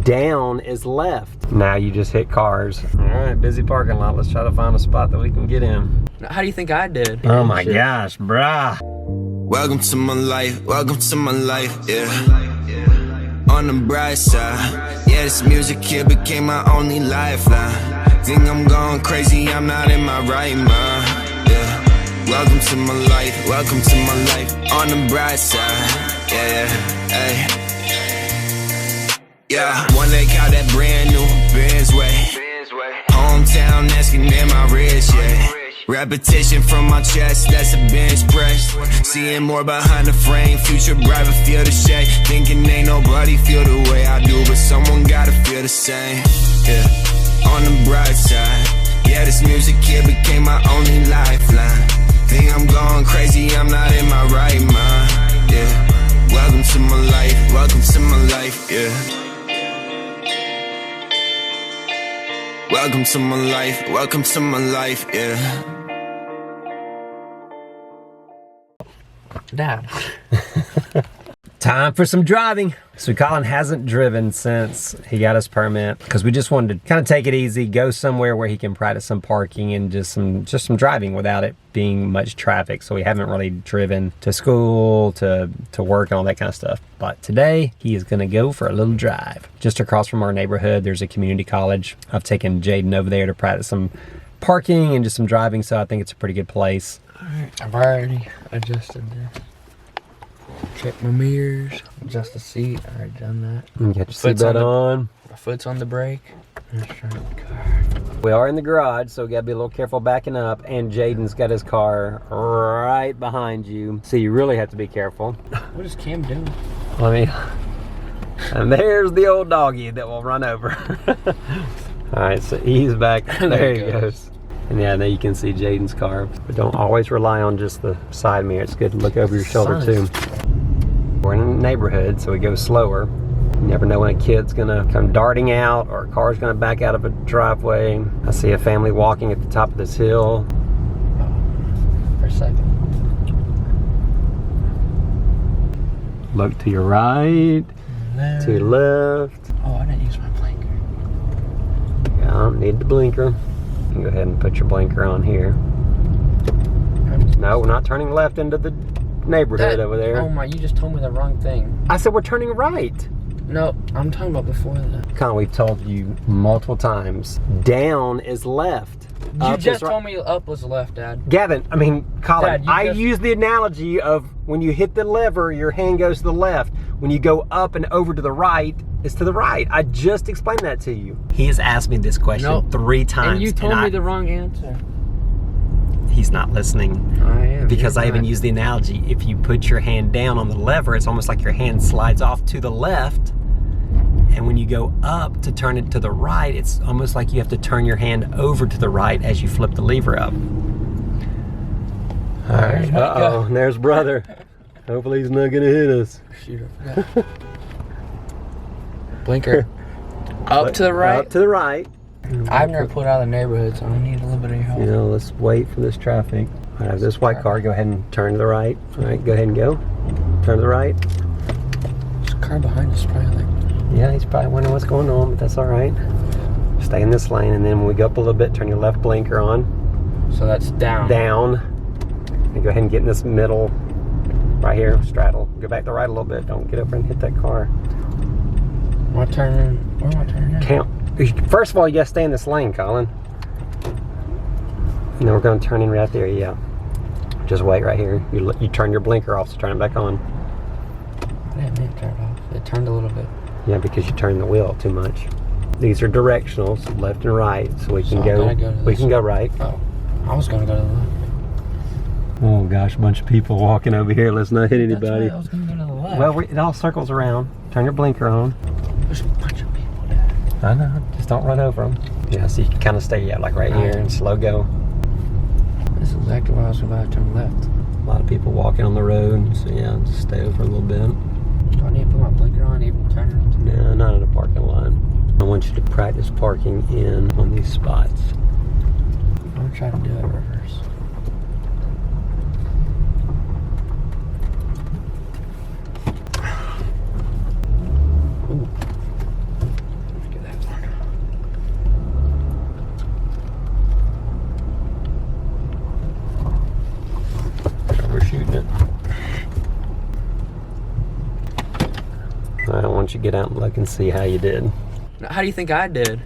Down is left. Now you just hit cars. All right, busy parking lot. Let's try to find a spot that we can get in. How do you think I did? Oh my gosh, brah. Welcome to my life, welcome to my life, yeah. On the bright side, yeah, this music here became my only lifeline. Think I'm going crazy, I'm not in my right mind, yeah. Welcome to my life, welcome to my life. On the bright side, yeah, hey. Yeah, one leg out that brand new Benz way. Hometown asking am I rich, yeah. Repetition from my chest, that's a bench press. Seeing more behind the frame, future bright but feel the shade. Thinking ain't nobody feel the way I do, but someone gotta feel the same, yeah. On the bright side, yeah, this music here became my only lifeline. Think I'm going crazy, I'm not in my right mind, yeah. Welcome to my life, welcome to my life, yeah. Welcome to my life, welcome to my life, yeah. Dad. Time for some driving. So Collin hasn't driven since he got his permit because we just wanted to kind of take it easy, go somewhere where he can practice some parking and just some driving without it being much traffic. So we haven't really driven to school, to work and all that kind of stuff. But today he is gonna go for a little drive. Just across from our neighborhood, there's a community college. I've taken Jaden over there to practice some parking and just some driving, so I think it's a pretty good place. Alright, I've already adjusted this. Check my mirrors, adjust the seat, I already done that. You got your seatbelt on. My foot's on the brake. Let's try the car. We are in the garage, so we gotta be a little careful backing up, and Jaden's got his car right behind you, so you really have to be careful. What is Cam doing? Let me, and there's the old doggy that will run over. All right, so he's back. There he goes. And yeah, now you can see Jaden's car. But don't always rely on just the side mirror. It's good to look over your shoulder too. We're in a neighborhood, so we go slower. You never know when a kid's gonna come darting out or a car's gonna back out of a driveway. I see a family walking at the top of this hill. For a second. Look to your right, to your left. Oh, I didn't use my blinker. Yeah, I don't need the blinker. You can go ahead and put your blinker on here. No, we're not turning left into the neighborhood over there. Oh my, you just told me the wrong thing. I said we're turning right. No, I'm talking about before that. Collin, we've told you multiple times, down is left. You just told me up was left, Dad. Gavin, I mean, Collin, Dad, I use the analogy of when you hit the lever, your hand goes to the left. When you go up and over to the right, it's to the right. I just explained that to you. He has asked me this question 3 times. And you told me the wrong answer. He's not listening. I am. Because I even used the analogy. If you put your hand down on the lever, it's almost like your hand slides off to the left. And when you go up to turn it to the right, it's almost like you have to turn your hand over to the right as you flip the lever up. All right. Uh-oh, and there's brother. Hopefully he's not gonna hit us. Shoot, I forgot. Blinker. Up to the right? Up to the right. I've never put out of the neighborhood, so I need a little bit of your help. You know, let's wait for this traffic. All right, this white car, go ahead and turn to the right. All right, go ahead and go. Turn to the right. There's a car behind us, probably. Yeah, he's probably wondering what's going on, but that's all right. Stay in this lane, and then when we go up a little bit, turn your left blinker on. So that's down. Down. And go ahead and get in this middle, right here, straddle. Go back to the right a little bit. Don't get over and hit that car. Where am I turning in? Count. First of all, you gotta stay in this lane, Collin. And then we're gonna turn in right there, yeah. Just wait right here. You turn your blinker off, so turn it back on. I didn't mean to turn it off. It turned a little bit. Yeah, because you turned the wheel too much. These are directionals, left and right, so we can go right. Oh, I was gonna go to the left. Oh gosh, a bunch of people walking over here. Let's not hit anybody. That's right, I was gonna go to the left. Well, it all circles around. Turn your blinker on. There's a bunch of people there. I know, just don't run over them. Yeah, so you can kind of stay like right here and slow go. This is exactly why I was about to turn left. A lot of people walking on the road, so yeah, just stay over a little bit. Do I need to put my blinker on even turn it? No, not in a parking lot. I want you to practice parking in on these spots. I'm gonna try to do it reverse. you get out and look and see how you did. How do you think I did?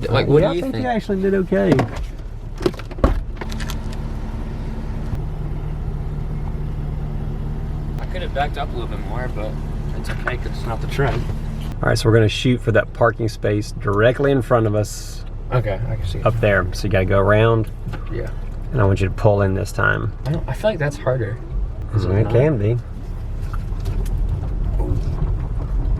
Like, what do you think? I think you actually did okay. I could have backed up a little bit more, but it's okay because it's not the trend. All right, so we're gonna shoot for that parking space directly in front of us. Okay, I can see it. Up there. So you gotta go around. Yeah. And I want you to pull in this time. I feel like that's harder. It can be.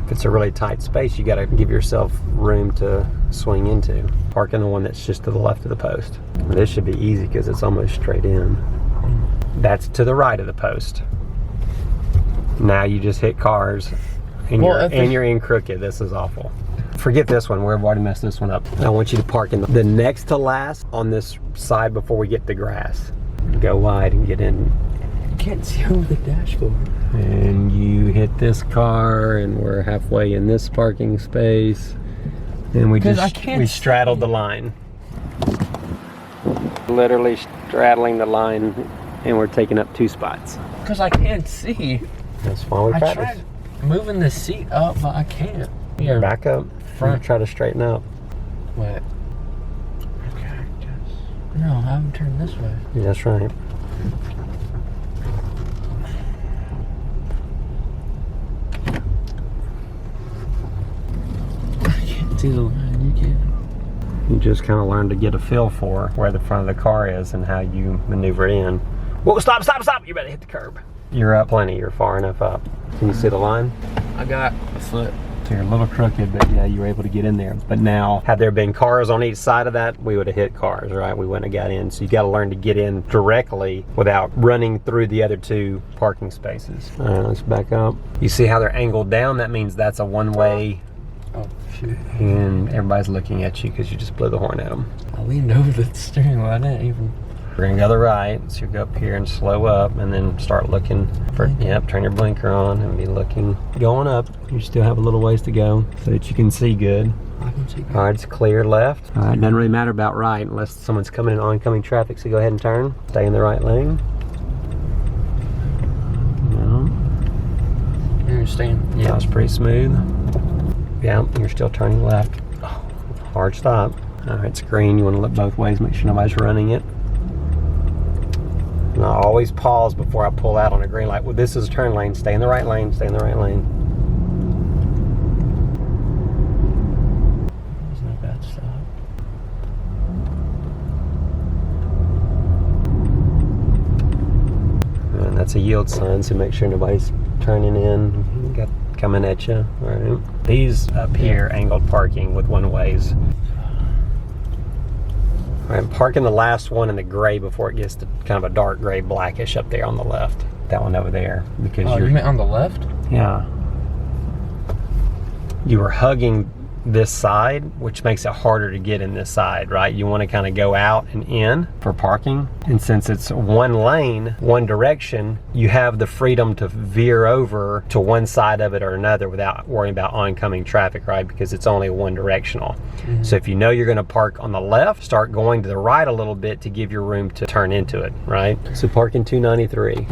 If it's a really tight space, you gotta give yourself room to swing into. Park in the one that's just to the left of the post. This should be easy because it's almost straight in. That's to the right of the post. Now you just hit cars and, you're in crooked. This is awful. Forget this one. We've already messed this one up. I want you to park in the next to last on this side before we get the grass. Go wide and get in. I can't see over the dashboard. And you hit this car and we're halfway in this parking space. And we straddled the line. Literally straddling the line, and we're taking up 2 spots. Because I can't see. That's why we practice. I tried moving the seat up, but I can't. Here, back up. Front. Try to straighten up. What? Okay, no, I haven't turned this way. Yeah, that's right. I can't see the line. You can. You just kind of learn to get a feel for where the front of the car is and how you maneuver in. Whoa, stop, stop, stop! You better hit the curb. You're up plenty. You're far enough up. Can you see the line? I got a foot. So you're a little crooked, but yeah, you were able to get in there. But now, had there been cars on each side of that, we would have hit cars, right? We wouldn't have got in. So you got to learn to get in directly without running through the other 2 parking spaces. All right, let's back up. You see how they're angled down? That means that's a one-way. Oh, shoot. And everybody's looking at you because you just blew the horn at them. I leaned over the steering wheel. I didn't even. We're gonna go to the right, so you go up here and slow up and then start looking for, yep, turn your blinker on and be looking, going up. You still have a little ways to go so that you can see good. I can see good. All right, it's clear left. All right, doesn't really matter about right unless someone's coming in oncoming traffic, so go ahead and turn. Stay in the right lane. Yeah. You're staying. Yeah, it's pretty smooth. Yeah, you're still turning left. Oh, hard stop. All right, it's green. You want to look both ways, make sure nobody's running it. And I always pause before I pull out on a green light. Well, this is a turn lane. Stay in the right lane. Stay in the right lane. That's not a bad stop. And that's a yield sign, so make sure nobody's turning in. Got coming at you. All right. These up here, angled parking with one-ways. All right, parking the last one in the gray before it gets to kind of a dark gray blackish up there on the left. That one over there. Because you meant on the left? Yeah. You were hugging this side, which makes it harder to get in this side, right? You want to kind of go out and in for parking. And since it's one lane, one direction, you have the freedom to veer over to one side of it or another without worrying about oncoming traffic, right? Because it's only one directional. Mm-hmm. So if you know you're going to park on the left, start going to the right a little bit to give your room to turn into it, right? So park in 293.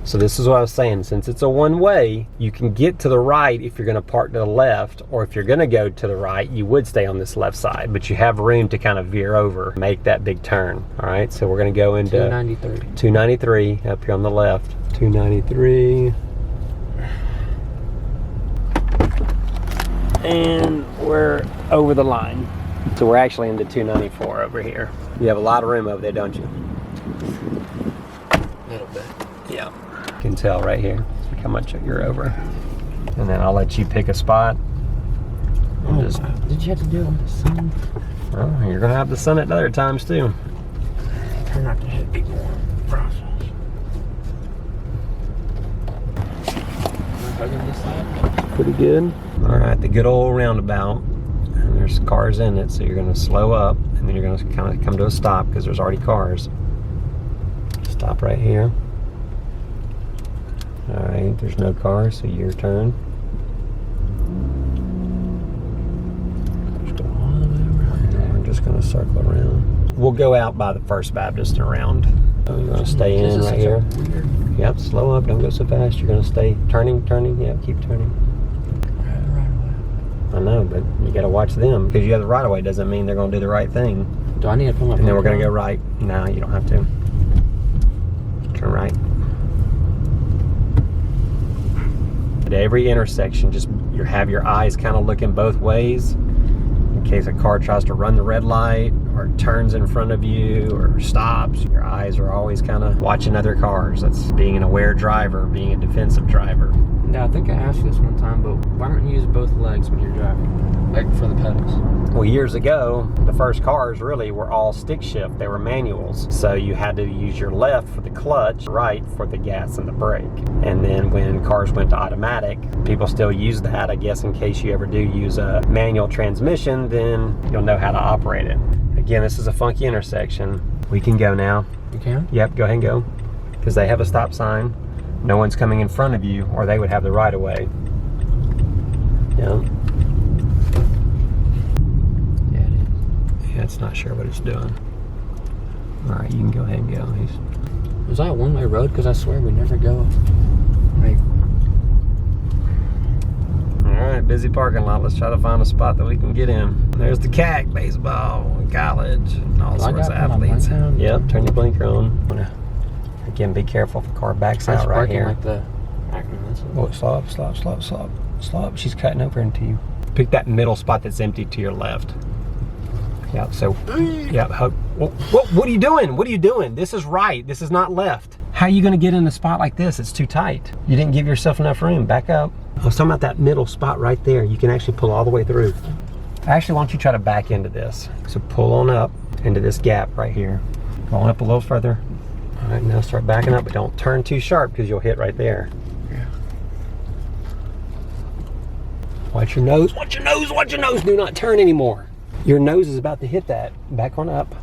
So this is what I was saying, since it's a one-way, you can get to the right if you're gonna park to the left, or if you're gonna go to the right, you would stay on this left side, but you have room to kind of veer over, make that big turn, all right? So we're gonna go into 293 up here on the left, 293. And we're over the line. So we're actually into 294 over here. You have a lot of room over there, don't you? A little bit. Yeah. You can tell right here how much you're over. And then I'll let you pick a spot. Oh, just, did you have to do it with the sun? Well, you're gonna have the sun at other times too. Try not to hit people in the process. Am I hugging this side? Pretty good. All right, the good old roundabout. And there's cars in it, so you're gonna slow up and then you're gonna kind of come to a stop because there's already cars. Stop right here. All right, there's no cars, so your turn. We're just gonna circle around. We'll go out by the First Baptist and around. So you're gonna stay in right here. Yep, slow up, don't go so fast. You're gonna stay turning, yep, keep turning. Right away. I know, but you gotta watch them. Because you have the right of way doesn't mean they're gonna do the right thing. Do I need to put my And then we're gonna go right. No, you don't have to. Turn right. At every intersection, just you have your eyes kind of looking both ways in case a car tries to run the red light or turns in front of you or stops. Your eyes are always kind of watching other cars. That's being an aware driver, being a defensive driver. Yeah, I think I asked you this one time, but why don't you use both legs when you're driving? Like for the pedals? Well, years ago, the first cars really were all stick shift. They were manuals. So you had to use your left for the clutch, right for the gas and the brake. And then when cars went to automatic, people still use that. I guess in case you ever do use a manual transmission, then you'll know how to operate it. Again, this is a funky intersection. We can go now. You can? Yep, go ahead and go. Because they have a stop sign. No one's coming in front of you, or they would have the right of way. Yeah. Yeah, it is. Yeah, it's not sure what it's doing. All right, you can go ahead and go. Was that a one-way road? Because I swear we never go. Like, all right, busy parking lot. Let's try to find a spot that we can get in. There's the CAC, baseball, college, and all sorts of athletes. Yep, turn your blinker on. Again, be careful if a car backs out right here. Like the Oh, stop. She's cutting over into you. Pick that middle spot that's empty to your left. Yeah, so, yeah, what are you doing? What are you doing? This is right, this is not left. How are you gonna get in a spot like this? It's too tight. You didn't give yourself enough room, back up. I was talking about that middle spot right there. You can actually pull all the way through. Actually, why don't you try to back into this? So pull on up into this gap right here. Go on up a little further. All right, now start backing up, but don't turn too sharp because you'll hit right there. Yeah. Watch your nose, watch your nose, watch your nose. Do not turn anymore. Your nose is about to hit that. Back on up.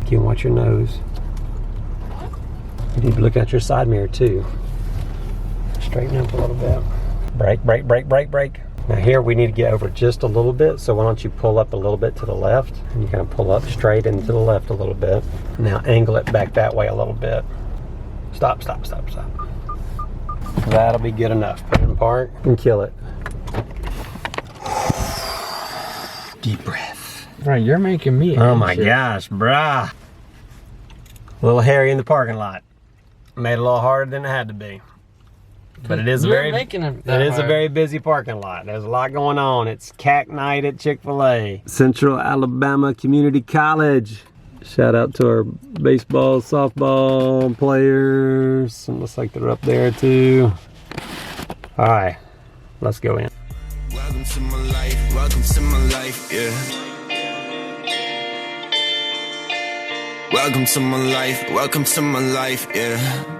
Again, watch your nose. You need to look at your side mirror too. Straighten up a little bit. Brake, brake, brake, brake, brake. Now here we need to get over just a little bit, so why don't you pull up a little bit to the left, and you kind of pull up straight and to the left a little bit. Now angle it back that way a little bit. Stop, stop, stop, stop. That'll be good enough. Put it in park and kill it. Deep breath. Right, you're making me. Oh my gosh, brah. A little hairy in the parking lot. Made it a little harder than it had to be. But it is a very busy parking lot. There's a lot going on. It's CAC night at Chick-fil-A. Central Alabama Community College. Shout out to our baseball, softball players. And looks like they're up there too. All right, let's go in. Welcome to my life, welcome to my life, yeah. Welcome to my life, yeah.